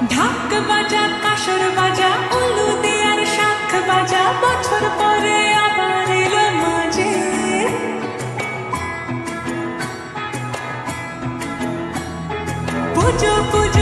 ঢাক বাজা কাসর বাজা উলু দেয়ার শাখ বাজা বছর পরে আবার এলো মাঝে পুজো পুজো